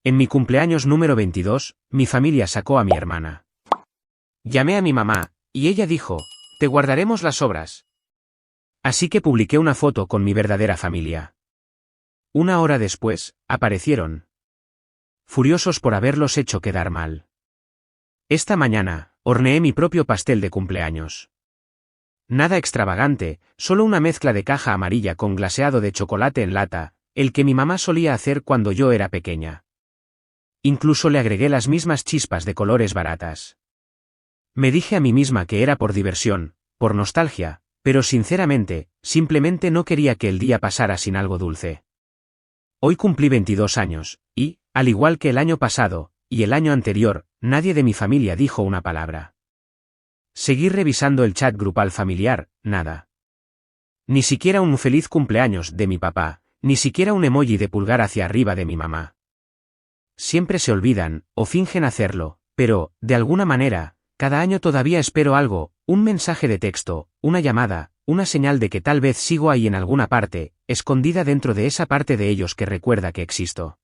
En mi cumpleaños número 22, mi familia sacó a mi hermana. Llamé a mi mamá, y ella dijo, te guardaremos las sobras. Así que publiqué una foto con mi verdadera familia. Una hora después, aparecieron. Furiosos por haberlos hecho quedar mal. Esta mañana, horneé mi propio pastel de cumpleaños. Nada extravagante, solo una mezcla de caja amarilla con glaseado de chocolate en lata, el que mi mamá solía hacer cuando yo era pequeña. Incluso le agregué las mismas chispas de colores baratas. Me dije a mí misma que era por diversión, por nostalgia, pero sinceramente, simplemente no quería que el día pasara sin algo dulce. Hoy cumplí 22 años, y, al igual que el año pasado, y el año anterior, nadie de mi familia dijo una palabra. Seguí revisando el chat grupal familiar, nada. Ni siquiera un feliz cumpleaños de mi papá, ni siquiera un emoji de pulgar hacia arriba de mi mamá. Siempre se olvidan, o fingen hacerlo, pero, de alguna manera, cada año todavía espero algo, un mensaje de texto, una llamada, una señal de que tal vez sigo ahí en alguna parte, escondida dentro de esa parte de ellos que recuerda que existo.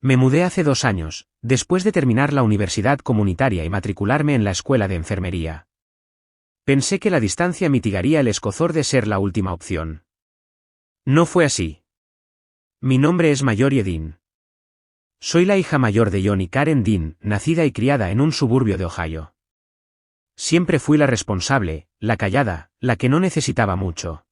Me mudé hace 2 años, después de terminar la universidad comunitaria y matricularme en la escuela de enfermería. Pensé que la distancia mitigaría el escozor de ser la última opción. No fue así. Mi nombre es Mallory Dean. Soy la hija mayor de John y Karen Dean, nacida y criada en un suburbio de Ohio. Siempre fui la responsable, la callada, la que no necesitaba mucho.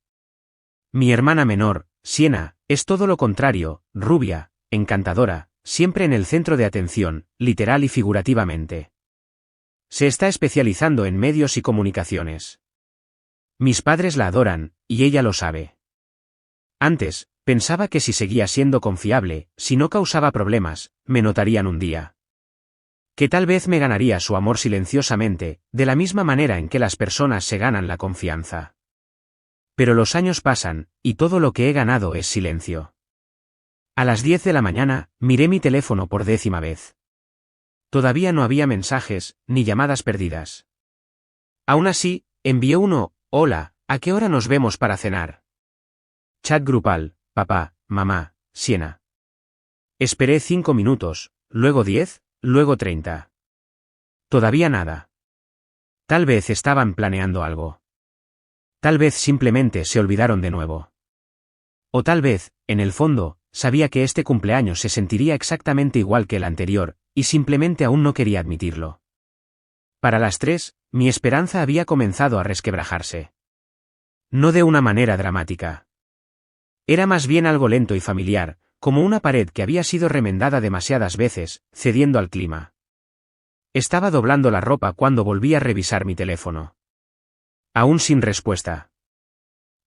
Mi hermana menor, Sienna, es todo lo contrario, rubia, encantadora, siempre en el centro de atención, literal y figurativamente. Se está especializando en medios y comunicaciones. Mis padres la adoran, y ella lo sabe. Antes, pensaba que si seguía siendo confiable, si no causaba problemas, me notarían un día. Que tal vez me ganaría su amor silenciosamente, de la misma manera en que las personas se ganan la confianza. Pero los años pasan, y todo lo que he ganado es silencio. A las 10 de la mañana, miré mi teléfono por 10ª vez. Todavía no había mensajes, ni llamadas perdidas. Aún así, envié uno, hola, ¿a qué hora nos vemos para cenar? Chat grupal, papá, mamá, Sienna. Esperé 5 minutos, luego 10, luego 30. Todavía nada. Tal vez estaban planeando algo. Tal vez simplemente se olvidaron de nuevo. O tal vez, en el fondo, sabía que este cumpleaños se sentiría exactamente igual que el anterior, y simplemente aún no quería admitirlo. Para las 3, mi esperanza había comenzado a resquebrajarse. No de una manera dramática. Era más bien algo lento y familiar, como una pared que había sido remendada demasiadas veces, cediendo al clima. Estaba doblando la ropa cuando volví a revisar mi teléfono. Aún sin respuesta.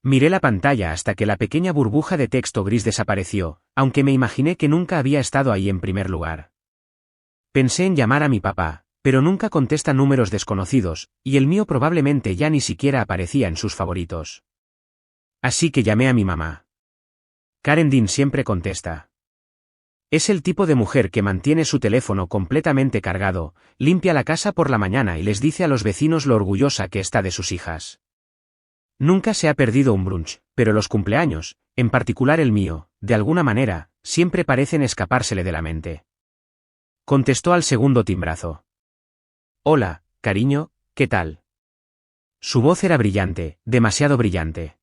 Miré la pantalla hasta que la pequeña burbuja de texto gris desapareció, aunque me imaginé que nunca había estado ahí en primer lugar. Pensé en llamar a mi papá, pero nunca contesta números desconocidos, y el mío probablemente ya ni siquiera aparecía en sus favoritos. Así que llamé a mi mamá. Karen Dean siempre contesta. Es el tipo de mujer que mantiene su teléfono completamente cargado, limpia la casa por la mañana y les dice a los vecinos lo orgullosa que está de sus hijas. Nunca se ha perdido un brunch, pero los cumpleaños, en particular el mío, de alguna manera, siempre parecen escapársele de la mente. Contestó al segundo timbrazo. Hola, cariño, ¿qué tal? Su voz era brillante, demasiado brillante.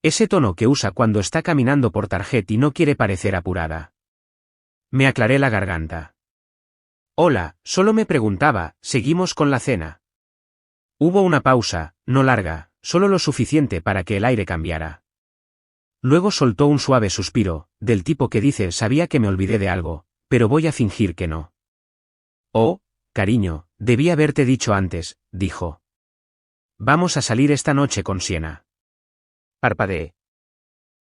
Ese tono que usa cuando está caminando por tarjeta y no quiere parecer apurada. Me aclaré la garganta. Hola, solo me preguntaba, ¿seguimos con la cena? Hubo una pausa, no larga, solo lo suficiente para que el aire cambiara. Luego soltó un suave suspiro, del tipo que dice sabía que me olvidé de algo, pero voy a fingir que no. Oh, cariño, debí haberte dicho antes, dijo. Vamos a salir esta noche con Sienna. Parpadeé.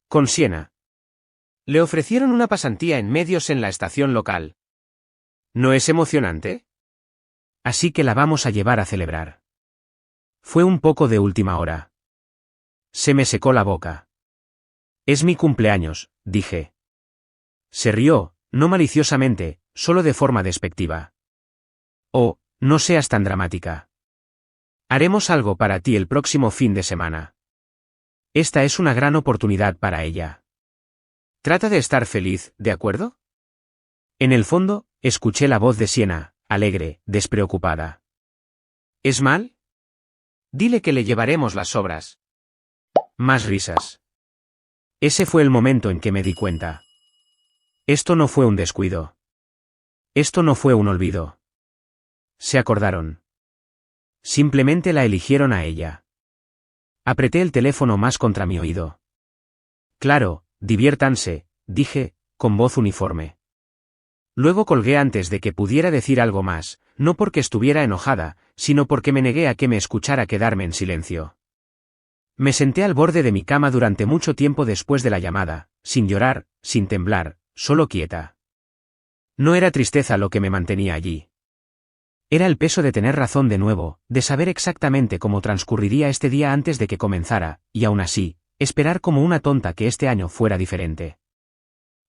Con Sienna. Le ofrecieron una pasantía en medios en la estación local. ¿No es emocionante? Así que la vamos a llevar a celebrar. Fue un poco de última hora. Se me secó la boca. Es mi cumpleaños, dije. Se rió, no maliciosamente, solo de forma despectiva. Oh, no seas tan dramática. Haremos algo para ti el próximo fin de semana. Esta es una gran oportunidad para ella. Trata de estar feliz, ¿de acuerdo? En el fondo, escuché la voz de Siena, alegre, despreocupada. ¿Es mal? Dile que le llevaremos las sobras. Más risas. Ese fue el momento en que me di cuenta. Esto no fue un descuido. Esto no fue un olvido. Se acordaron. Simplemente la eligieron a ella. Apreté el teléfono más contra mi oído. Claro, diviértanse, dije, con voz uniforme. Luego colgué antes de que pudiera decir algo más, no porque estuviera enojada, sino porque me negué a que me escuchara quedarme en silencio. Me senté al borde de mi cama durante mucho tiempo después de la llamada, sin llorar, sin temblar, solo quieta. No era tristeza lo que me mantenía allí. Era el peso de tener razón de nuevo, de saber exactamente cómo transcurriría este día antes de que comenzara, y aún así, esperar como una tonta que este año fuera diferente.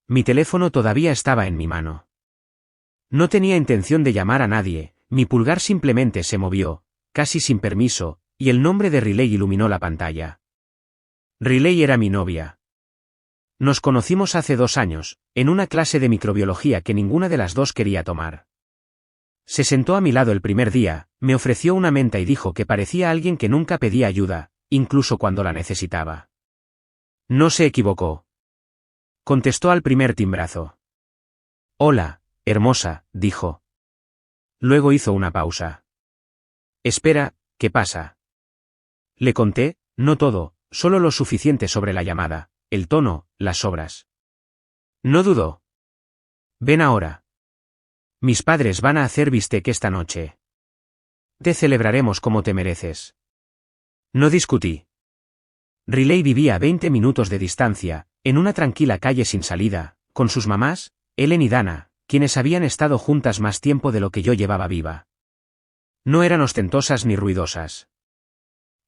Mi teléfono todavía estaba en mi mano. No tenía intención de llamar a nadie, mi pulgar simplemente se movió, casi sin permiso, y el nombre de Riley iluminó la pantalla. Riley era mi novia. Nos conocimos hace 2 años, en una clase de microbiología que ninguna de las dos quería tomar. Se sentó a mi lado el primer día, me ofreció una menta y dijo que parecía alguien que nunca pedía ayuda, incluso cuando la necesitaba. No se equivocó. Contestó al primer timbrazo. Hola, hermosa, dijo. Luego hizo una pausa. Espera, ¿qué pasa? Le conté, no todo, solo lo suficiente sobre la llamada, el tono, las sobras. No dudó. Ven ahora. Mis padres van a hacer bistec esta noche. Te celebraremos como te mereces. No discutí. Riley vivía a 20 minutos de distancia, en una tranquila calle sin salida, con sus mamás, Ellen y Dana, quienes habían estado juntas más tiempo de lo que yo llevaba viva. No eran ostentosas ni ruidosas.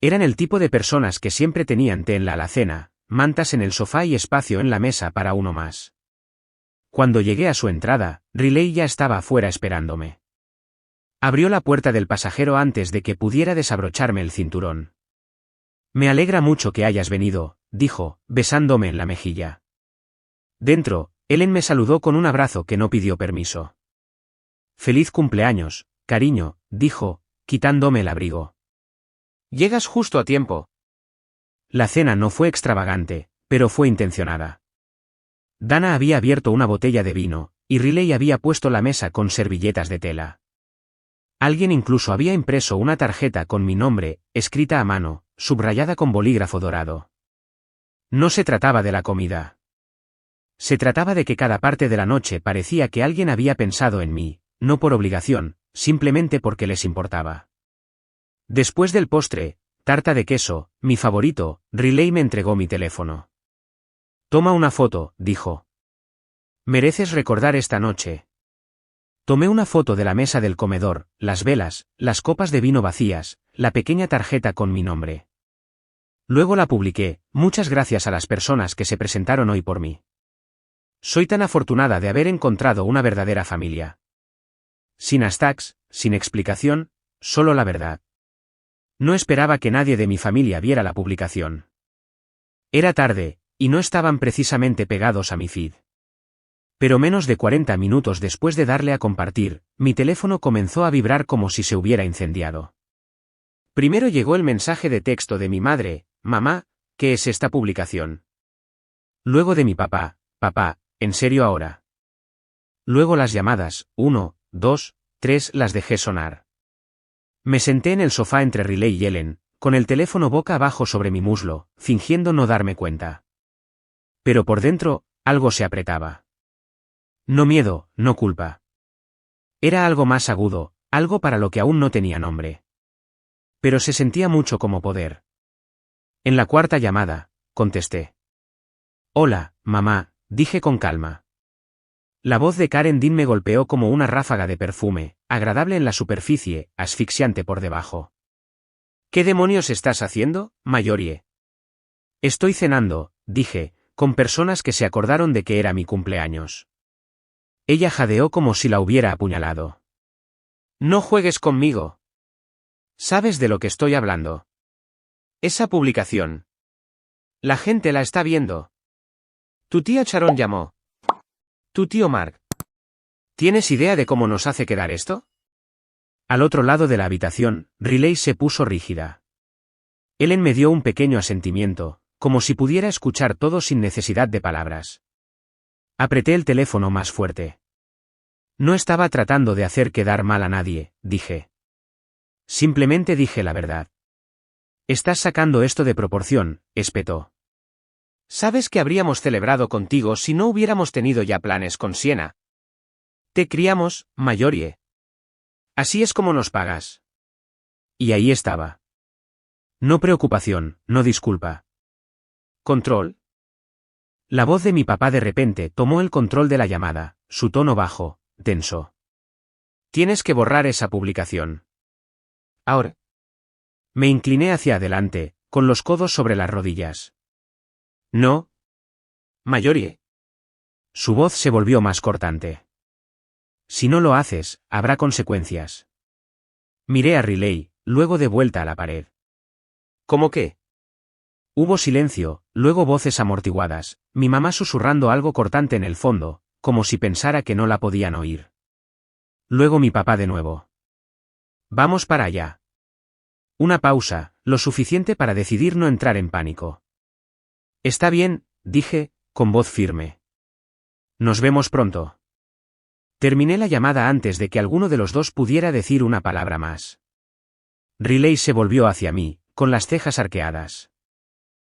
Eran el tipo de personas que siempre tenían té en la alacena, mantas en el sofá y espacio en la mesa para uno más. Cuando llegué a su entrada, Riley ya estaba afuera esperándome. Abrió la puerta del pasajero antes de que pudiera desabrocharme el cinturón. Me alegra mucho que hayas venido, dijo, besándome en la mejilla. Dentro, Ellen me saludó con un abrazo que no pidió permiso. Feliz cumpleaños, cariño, dijo, quitándome el abrigo. Llegas justo a tiempo. La cena no fue extravagante, pero fue intencionada. Dana había abierto una botella de vino, y Riley había puesto la mesa con servilletas de tela. Alguien incluso había impreso una tarjeta con mi nombre, escrita a mano, subrayada con bolígrafo dorado. No se trataba de la comida. Se trataba de que cada parte de la noche parecía que alguien había pensado en mí, no por obligación, simplemente porque les importaba. Después del postre, tarta de queso, mi favorito, Riley me entregó mi teléfono. Toma una foto, dijo. Mereces recordar esta noche. Tomé una foto de la mesa del comedor, las velas, las copas de vino vacías, la pequeña tarjeta con mi nombre. Luego la publiqué, muchas gracias a las personas que se presentaron hoy por mí. Soy tan afortunada de haber encontrado una verdadera familia. Sin hashtags, sin explicación, solo la verdad. No esperaba que nadie de mi familia viera la publicación. Era tarde, y no estaban precisamente pegados a mi feed. Pero menos de 40 minutos después de darle a compartir, mi teléfono comenzó a vibrar como si se hubiera incendiado. Primero llegó el mensaje de texto de mi madre, mamá, ¿qué es esta publicación? Luego de mi papá, papá, ¿en serio ahora? Luego las llamadas, 1, 2, 3 las dejé sonar. Me senté en el sofá entre Riley y Ellen, con el teléfono boca abajo sobre mi muslo, fingiendo no darme cuenta. Pero por dentro, algo se apretaba. No miedo, no culpa. Era algo más agudo, algo para lo que aún no tenía nombre. Pero se sentía mucho como poder. En la cuarta llamada, contesté. Hola, mamá, dije con calma. La voz de Karen Dean me golpeó como una ráfaga de perfume, agradable en la superficie, asfixiante por debajo. ¿Qué demonios estás haciendo, Mayorie? Estoy cenando, dije, con personas que se acordaron de que era mi cumpleaños. Ella jadeó como si la hubiera apuñalado. No juegues conmigo. ¿Sabes de lo que estoy hablando? Esa publicación. La gente la está viendo. Tu tía Sharon llamó. Tu tío Mark. ¿Tienes idea de cómo nos hace quedar esto? Al otro lado de la habitación, Riley se puso rígida. Ellen me dio un pequeño asentimiento, como si pudiera escuchar todo sin necesidad de palabras. Apreté el teléfono más fuerte. No estaba tratando de hacer quedar mal a nadie, dije. Simplemente dije la verdad. Estás sacando esto de proporción, espetó. ¿Sabes que habríamos celebrado contigo si no hubiéramos tenido ya planes con Siena? Te criamos, Mayorie. Así es como nos pagas. Y ahí estaba. No preocupación, no disculpa. ¿Control? La voz de mi papá de repente tomó el control de la llamada, su tono bajo, tenso. Tienes que borrar esa publicación. Ahora. Me incliné hacia adelante, con los codos sobre las rodillas. No. Mayorie. Su voz se volvió más cortante. Si no lo haces, habrá consecuencias. Miré a Riley, luego de vuelta a la pared. ¿Cómo qué? Hubo silencio, luego voces amortiguadas, mi mamá susurrando algo cortante en el fondo, como si pensara que no la podían oír. Luego mi papá de nuevo. Vamos para allá. Una pausa, lo suficiente para decidir no entrar en pánico. Está bien, dije, con voz firme. Nos vemos pronto. Terminé la llamada antes de que alguno de los dos pudiera decir una palabra más. Riley se volvió hacia mí, con las cejas arqueadas.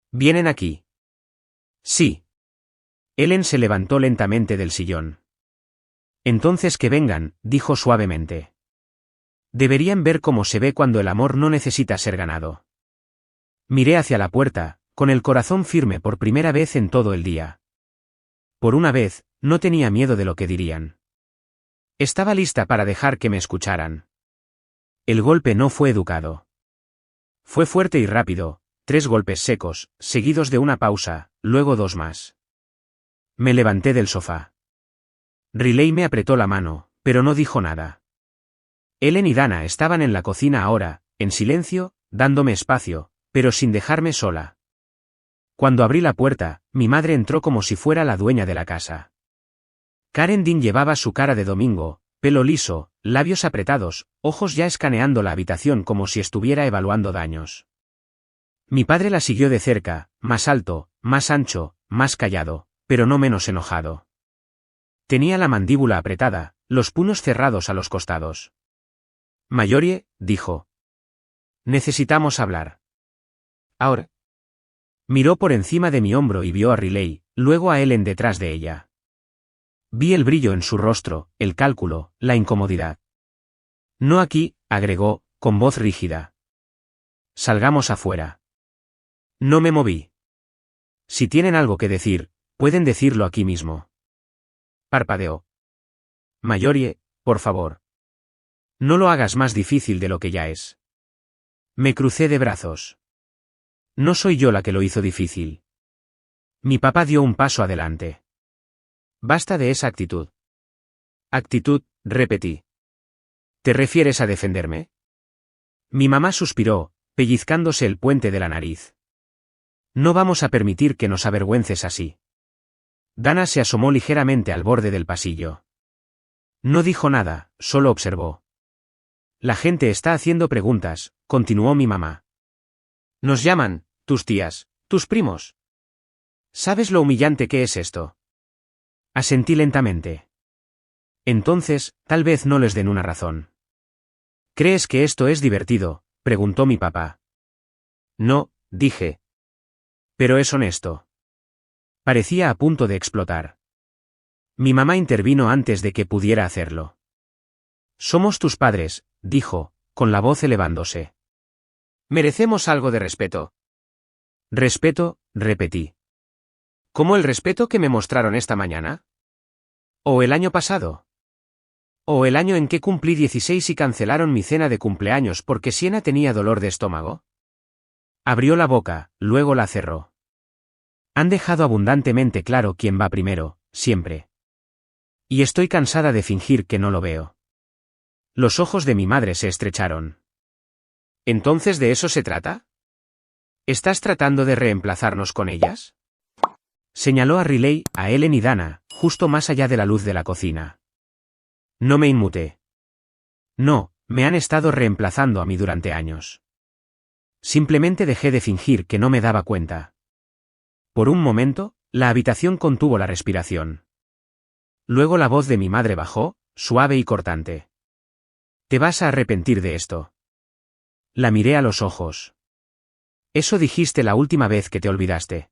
¿Vienen aquí? Sí. Ellen se levantó lentamente del sillón. Entonces que vengan, dijo suavemente. Deberían ver cómo se ve cuando el amor no necesita ser ganado. Miré hacia la puerta, con el corazón firme por primera vez en todo el día. Por una vez, no tenía miedo de lo que dirían. Estaba lista para dejar que me escucharan. El golpe no fue educado. Fue fuerte y rápido, 3 golpes secos, seguidos de una pausa, luego 2 más. Me levanté del sofá. Riley me apretó la mano, pero no dijo nada. Ellen y Dana estaban en la cocina ahora, en silencio, dándome espacio, pero sin dejarme sola. Cuando abrí la puerta, mi madre entró como si fuera la dueña de la casa. Karen Dean llevaba su cara de domingo, pelo liso, labios apretados, ojos ya escaneando la habitación como si estuviera evaluando daños. Mi padre la siguió de cerca, más alto, más ancho, más callado, pero no menos enojado. Tenía la mandíbula apretada, los puños cerrados a los costados. Mayorie, dijo. Necesitamos hablar. Ahora. Miró por encima de mi hombro y vio a Riley, luego a Ellen detrás de ella. Vi el brillo en su rostro, el cálculo, la incomodidad. No aquí, agregó, con voz rígida. Salgamos afuera. No me moví. Si tienen algo que decir, pueden decirlo aquí mismo. Parpadeó. Mayorie, por favor. No lo hagas más difícil de lo que ya es. Me crucé de brazos. No soy yo la que lo hizo difícil. Mi papá dio un paso adelante. Basta de esa actitud. Actitud, repetí. ¿Te refieres a defenderme? Mi mamá suspiró, pellizcándose el puente de la nariz. No vamos a permitir que nos avergüences así. Dana se asomó ligeramente al borde del pasillo. No dijo nada, solo observó. La gente está haciendo preguntas, continuó mi mamá. Nos llaman, tus tías, tus primos. ¿Sabes lo humillante que es esto? Asentí lentamente. Entonces, tal vez no les den una razón. ¿Crees que esto es divertido?, preguntó mi papá. No, dije. Pero es honesto. Parecía a punto de explotar. Mi mamá intervino antes de que pudiera hacerlo. Somos tus padres, dijo, con la voz elevándose. Merecemos algo de respeto. Respeto, repetí. ¿Como el respeto que me mostraron esta mañana? ¿O el año pasado? ¿O el año en que cumplí 16 y cancelaron mi cena de cumpleaños porque Siena tenía dolor de estómago? Abrió la boca, luego la cerró. Han dejado abundantemente claro quién va primero, siempre. Y estoy cansada de fingir que no lo veo. Los ojos de mi madre se estrecharon. ¿Entonces de eso se trata? ¿Estás tratando de reemplazarnos con ellas? Señaló a Riley, a Ellen y Dana, justo más allá de la luz de la cocina. No me inmuté. No, me han estado reemplazando a mí durante años. Simplemente dejé de fingir que no me daba cuenta. Por un momento, la habitación contuvo la respiración. Luego la voz de mi madre bajó, suave y cortante. Te vas a arrepentir de esto. La miré a los ojos. Eso dijiste la última vez que te olvidaste.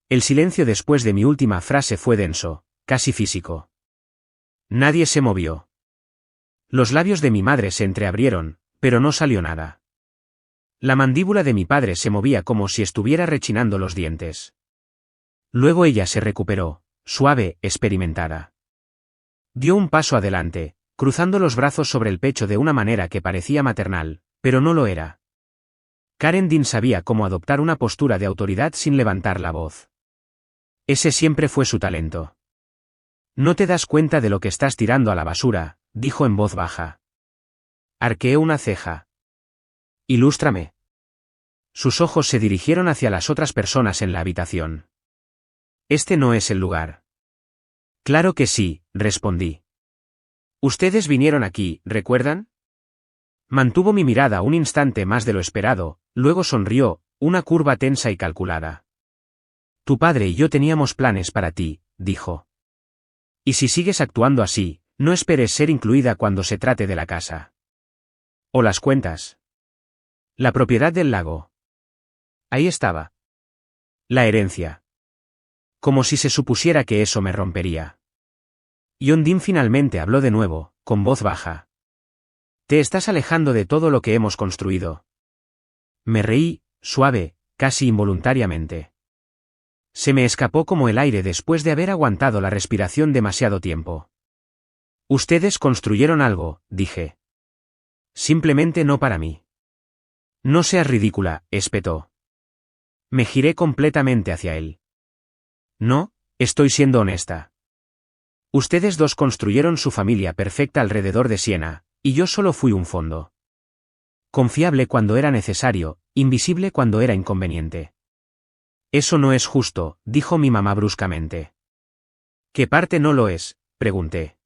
El silencio después de mi última frase fue denso, casi físico. Nadie se movió. Los labios de mi madre se entreabrieron, pero no salió nada. La mandíbula de mi padre se movía como si estuviera rechinando los dientes. Luego ella se recuperó, suave, experimentada. Dio un paso adelante, cruzando los brazos sobre el pecho de una manera que parecía maternal, pero no lo era. Karen Dean sabía cómo adoptar una postura de autoridad sin levantar la voz. Ese siempre fue su talento. No te das cuenta de lo que estás tirando a la basura, dijo en voz baja. Arqueé una ceja. Ilústrame. Sus ojos se dirigieron hacia las otras personas en la habitación. Este no es el lugar. Claro que sí, respondí. Ustedes vinieron aquí, ¿recuerdan? Mantuvo mi mirada un instante más de lo esperado, luego sonrió, una curva tensa y calculada. Tu padre y yo teníamos planes para ti, dijo. Y si sigues actuando así, no esperes ser incluida cuando se trate de la casa. O las cuentas. La propiedad del lago. Ahí estaba. La herencia. Como si se supusiera que eso me rompería. Yondim finalmente habló de nuevo, con voz baja. Te estás alejando de todo lo que hemos construido. Me reí, suave, casi involuntariamente. Se me escapó como el aire después de haber aguantado la respiración demasiado tiempo. Ustedes construyeron algo, dije. Simplemente no para mí. No seas ridícula, espetó. Me giré completamente hacia él. No, estoy siendo honesta. Ustedes dos construyeron su familia perfecta alrededor de Siena, y yo solo fui un fondo. Confiable cuando era necesario, invisible cuando era inconveniente. Eso no es justo, dijo mi mamá bruscamente. ¿Qué parte no lo es?, pregunté.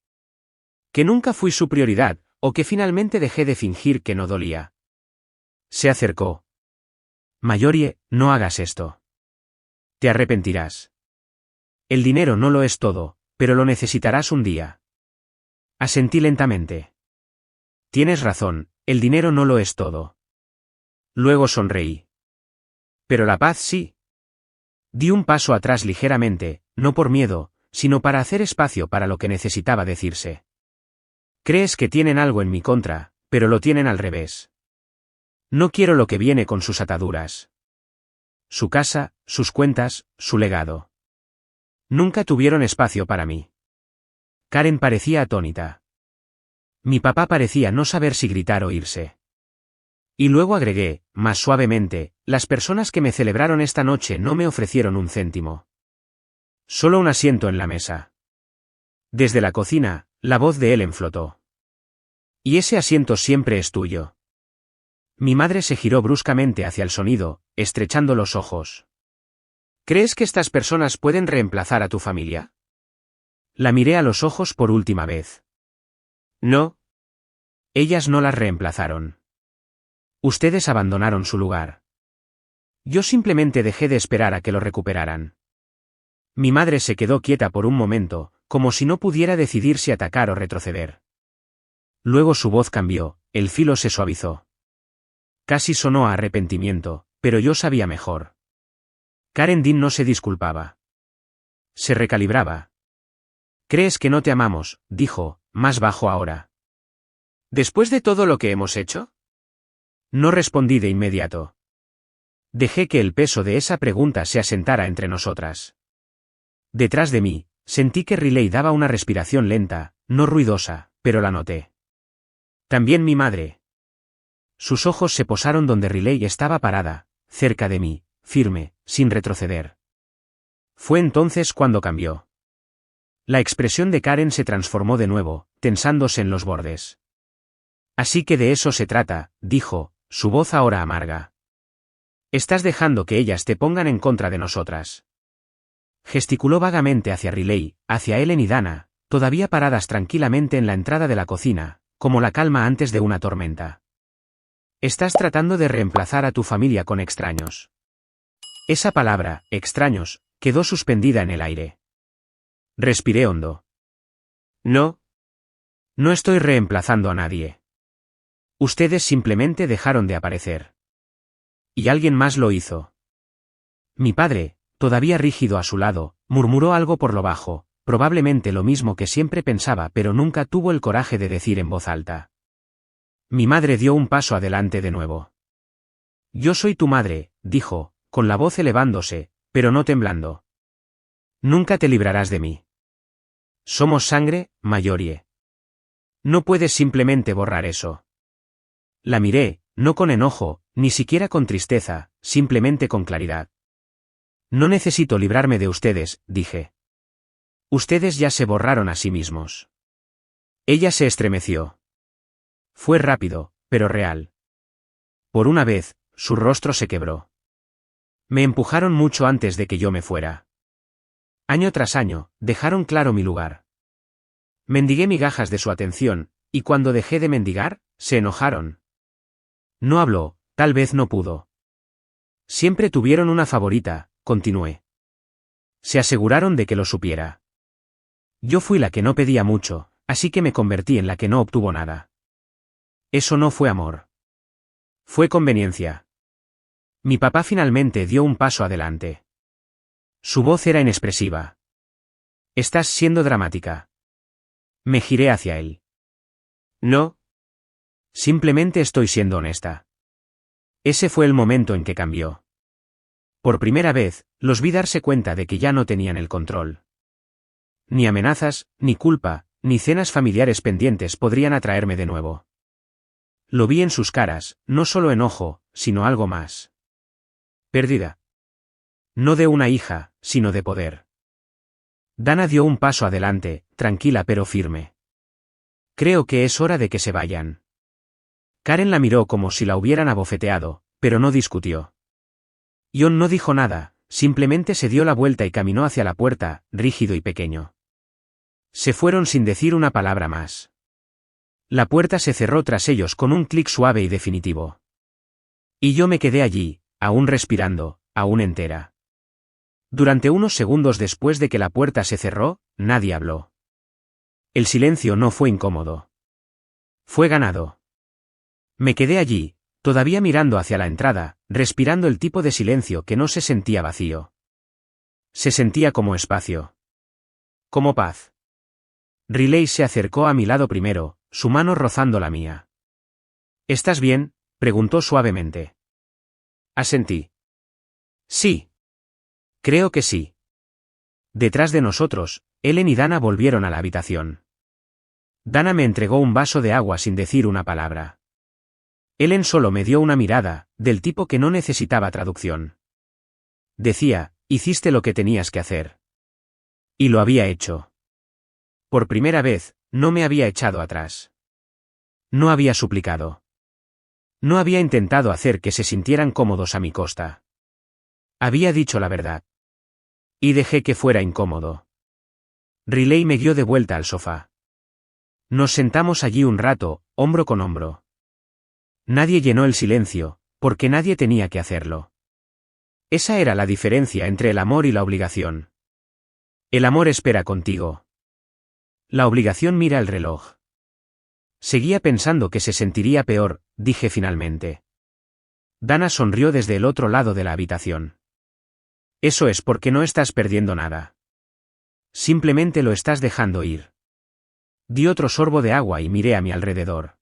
Que nunca fui su prioridad, o que finalmente dejé de fingir que no dolía. Se acercó. Mayorie, no hagas esto. Te arrepentirás. El dinero no lo es todo, pero lo necesitarás un día. Asentí lentamente. Tienes razón, el dinero no lo es todo. Luego sonreí. Pero la paz sí. Di un paso atrás ligeramente, no por miedo, sino para hacer espacio para lo que necesitaba decirse. Crees que tienen algo en mi contra, pero lo tienen al revés. No quiero lo que viene con sus ataduras. Su casa, sus cuentas, su legado. Nunca tuvieron espacio para mí. Karen parecía atónita. Mi papá parecía no saber si gritar o irse. Y luego agregué, más suavemente, las personas que me celebraron esta noche no me ofrecieron un céntimo. Solo un asiento en la mesa. Desde la cocina, la voz de Ellen flotó. Y ese asiento siempre es tuyo. Mi madre se giró bruscamente hacia el sonido, estrechando los ojos. ¿Crees que estas personas pueden reemplazar a tu familia? La miré a los ojos por última vez. No. Ellas no las reemplazaron. Ustedes abandonaron su lugar. Yo simplemente dejé de esperar a que lo recuperaran. Mi madre se quedó quieta por un momento, como si no pudiera decidir si atacar o retroceder. Luego su voz cambió, el filo se suavizó. Casi sonó a arrepentimiento, pero yo sabía mejor. Karen Dean no se disculpaba. Se recalibraba. ¿Crees que no te amamos?, dijo, más bajo ahora. ¿Después de todo lo que hemos hecho? No respondí de inmediato. Dejé que el peso de esa pregunta se asentara entre nosotras. Detrás de mí, sentí que Riley daba una respiración lenta, no ruidosa, pero la noté. También mi madre. Sus ojos se posaron donde Riley estaba parada, cerca de mí, firme, sin retroceder. Fue entonces cuando cambió. La expresión de Karen se transformó de nuevo, tensándose en los bordes. Así que de eso se trata, dijo, su voz ahora amarga. Estás dejando que ellas te pongan en contra de nosotras. Gesticuló vagamente hacia Riley, hacia Ellen y Dana, todavía paradas tranquilamente en la entrada de la cocina, como la calma antes de una tormenta. Estás tratando de reemplazar a tu familia con extraños. Esa palabra, extraños, quedó suspendida en el aire. Respiré hondo. No. No estoy reemplazando a nadie. Ustedes simplemente dejaron de aparecer. Y alguien más lo hizo. Mi padre, todavía rígido a su lado, murmuró algo por lo bajo, probablemente lo mismo que siempre pensaba pero nunca tuvo el coraje de decir en voz alta. Mi madre dio un paso adelante de nuevo. Yo soy tu madre, dijo, con la voz elevándose, pero no temblando. Nunca te librarás de mí. Somos sangre, Mayorie. No puedes simplemente borrar eso. La miré, no con enojo, ni siquiera con tristeza, simplemente con claridad. No necesito librarme de ustedes, dije. Ustedes ya se borraron a sí mismos. Ella se estremeció. Fue rápido, pero real. Por una vez, su rostro se quebró. Me empujaron mucho antes de que yo me fuera. Año tras año, dejaron claro mi lugar. Mendigué migajas de su atención, y cuando dejé de mendigar, se enojaron. No habló, tal vez no pudo. Siempre tuvieron una favorita, continué. Se aseguraron de que lo supiera. Yo fui la que no pedía mucho, así que me convertí en la que no obtuvo nada. Eso no fue amor. Fue conveniencia. Mi papá finalmente dio un paso adelante. Su voz era inexpresiva. Estás siendo dramática. Me giré hacia él. No. Simplemente estoy siendo honesta. Ese fue el momento en que cambió. Por primera vez, los vi darse cuenta de que ya no tenían el control. Ni amenazas, ni culpa, ni cenas familiares pendientes podrían atraerme de nuevo. Lo vi en sus caras, no solo enojo, sino algo más. Pérdida. No de una hija, sino de poder. Dana dio un paso adelante, tranquila pero firme. Creo que es hora de que se vayan. Karen la miró como si la hubieran abofeteado, pero no discutió. John no dijo nada, simplemente se dio la vuelta y caminó hacia la puerta, rígido y pequeño. Se fueron sin decir una palabra más. La puerta se cerró tras ellos con un clic suave y definitivo. Y yo me quedé allí, aún respirando, aún entera. Durante unos segundos después de que la puerta se cerró, nadie habló. El silencio no fue incómodo. Fue ganado. Me quedé allí, todavía mirando hacia la entrada, respirando el tipo de silencio que no se sentía vacío. Se sentía como espacio. Como paz. Riley se acercó a mi lado primero, su mano rozando la mía. ¿Estás bien?, preguntó suavemente. Asentí. Sí. Creo que sí. Detrás de nosotros, Ellen y Dana volvieron a la habitación. Dana me entregó un vaso de agua sin decir una palabra. Ellen solo me dio una mirada, del tipo que no necesitaba traducción. Decía, hiciste lo que tenías que hacer. Y lo había hecho. Por primera vez, no me había echado atrás. No había suplicado. No había intentado hacer que se sintieran cómodos a mi costa. Había dicho la verdad. Y dejé que fuera incómodo. Riley me guió de vuelta al sofá. Nos sentamos allí un rato, hombro con hombro. Nadie llenó el silencio, porque nadie tenía que hacerlo. Esa era la diferencia entre el amor y la obligación. El amor espera contigo. La obligación mira el reloj. Seguía pensando que se sentiría peor, dije finalmente. Dana sonrió desde el otro lado de la habitación. Eso es porque no estás perdiendo nada. Simplemente lo estás dejando ir. Di otro sorbo de agua y miré a mi alrededor.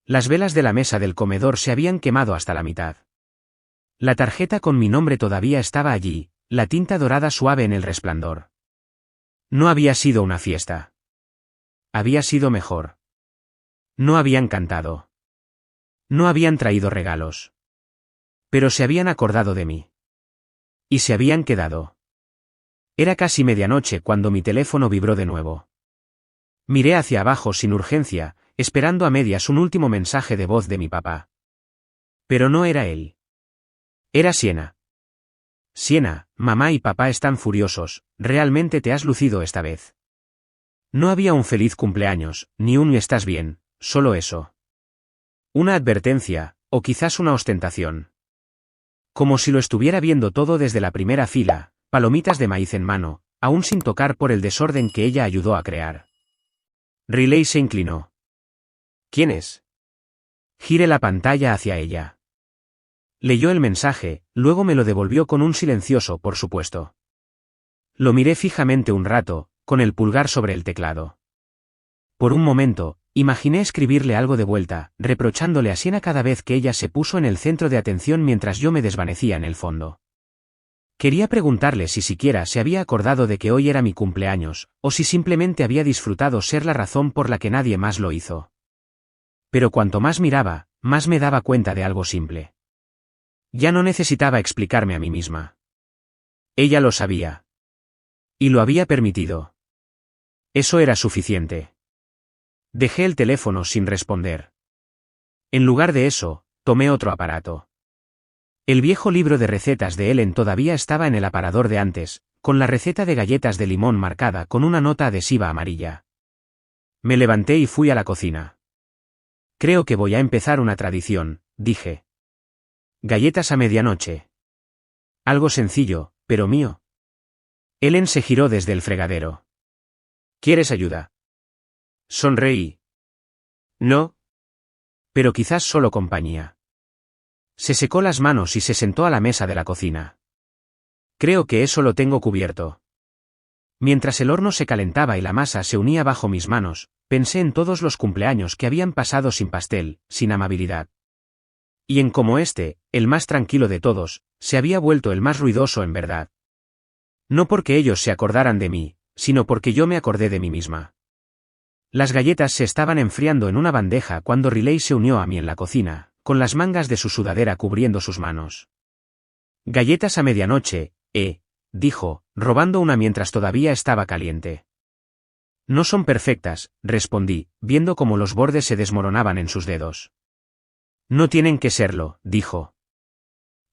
Las velas de la mesa del comedor se habían quemado hasta la mitad. La tarjeta con mi nombre todavía estaba allí, la tinta dorada suave en el resplandor. No había sido una fiesta. Había sido mejor. No habían cantado. No habían traído regalos. Pero se habían acordado de mí. Y se habían quedado. Era casi medianoche cuando mi teléfono vibró de nuevo. Miré hacia abajo sin urgencia, esperando a medias un último mensaje de voz de mi papá. Pero no era él. Era Sienna. Sienna, mamá y papá están furiosos, realmente te has lucido esta vez. No había un feliz cumpleaños, ni un estás bien, solo eso. Una advertencia, o quizás una ostentación. Como si lo estuviera viendo todo desde la primera fila, palomitas de maíz en mano, aún sin tocar por el desorden que ella ayudó a crear. Riley se inclinó. ¿Quién es? Giré la pantalla hacia ella. Leyó el mensaje, luego me lo devolvió con un silencioso por supuesto. Lo miré fijamente un rato, con el pulgar sobre el teclado. Por un momento, imaginé escribirle algo de vuelta, reprochándole a Siena cada vez que ella se puso en el centro de atención mientras yo me desvanecía en el fondo. Quería preguntarle si siquiera se había acordado de que hoy era mi cumpleaños, o si simplemente había disfrutado ser la razón por la que nadie más lo hizo. Pero cuanto más miraba, más me daba cuenta de algo simple. Ya no necesitaba explicarme a mí misma. Ella lo sabía. Y lo había permitido. Eso era suficiente. Dejé el teléfono sin responder. En lugar de eso, tomé otro aparato. El viejo libro de recetas de Ellen todavía estaba en el aparador de antes, con la receta de galletas de limón marcada con una nota adhesiva amarilla. Me levanté y fui a la cocina. Creo que voy a empezar una tradición, dije. Galletas a medianoche. Algo sencillo, pero mío. Ellen se giró desde el fregadero. ¿Quieres ayuda? Sonreí. No. Pero quizás solo compañía. Se secó las manos y se sentó a la mesa de la cocina. Creo que eso lo tengo cubierto. Mientras el horno se calentaba y la masa se unía bajo mis manos, pensé en todos los cumpleaños que habían pasado sin pastel, sin amabilidad. Y en cómo este, el más tranquilo de todos, se había vuelto el más ruidoso en verdad. No porque ellos se acordaran de mí, sino porque yo me acordé de mí misma. Las galletas se estaban enfriando en una bandeja cuando Riley se unió a mí en la cocina, con las mangas de su sudadera cubriendo sus manos. Galletas a medianoche, dijo, robando una mientras todavía estaba caliente. No son perfectas, respondí, viendo cómo los bordes se desmoronaban en sus dedos. No tienen que serlo, dijo.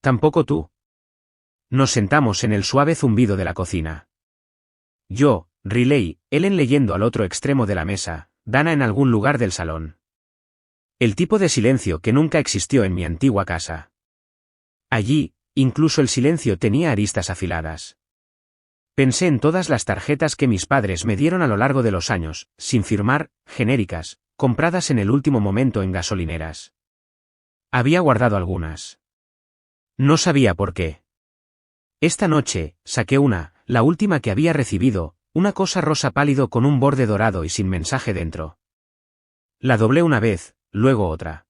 Tampoco tú. Nos sentamos en el suave zumbido de la cocina. Yo, Riley, Ellen leyendo al otro extremo de la mesa, Dana en algún lugar del salón. El tipo de silencio que nunca existió en mi antigua casa. Allí, incluso el silencio tenía aristas afiladas. Pensé en todas las tarjetas que mis padres me dieron a lo largo de los años, sin firmar, genéricas, compradas en el último momento en gasolineras. Había guardado algunas. No sabía por qué. Esta noche, saqué una, la última que había recibido, una cosa rosa pálido con un borde dorado y sin mensaje dentro. La doblé una vez, luego otra.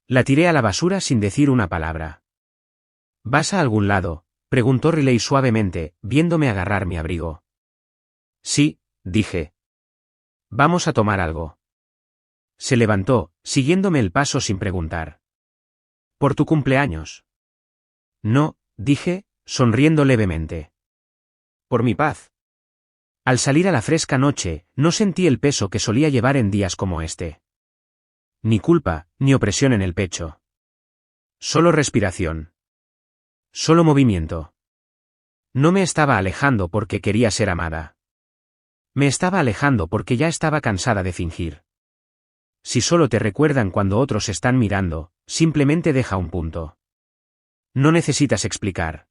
La tiré a la basura sin decir una palabra. ¿Vas a algún lado?, preguntó Riley suavemente, viéndome agarrar mi abrigo. Sí, dije. Vamos a tomar algo. Se levantó, siguiéndome el paso sin preguntar. ¿Por tu cumpleaños? No, dije, sonriendo levemente. Por mi paz. Al salir a la fresca noche, no sentí el peso que solía llevar en días como este. Ni culpa, ni opresión en el pecho. Solo respiración. Solo movimiento. No me estaba alejando porque quería ser amada. Me estaba alejando porque ya estaba cansada de fingir. Si solo te recuerdan cuando otros están mirando, simplemente deja un punto. No necesitas explicar.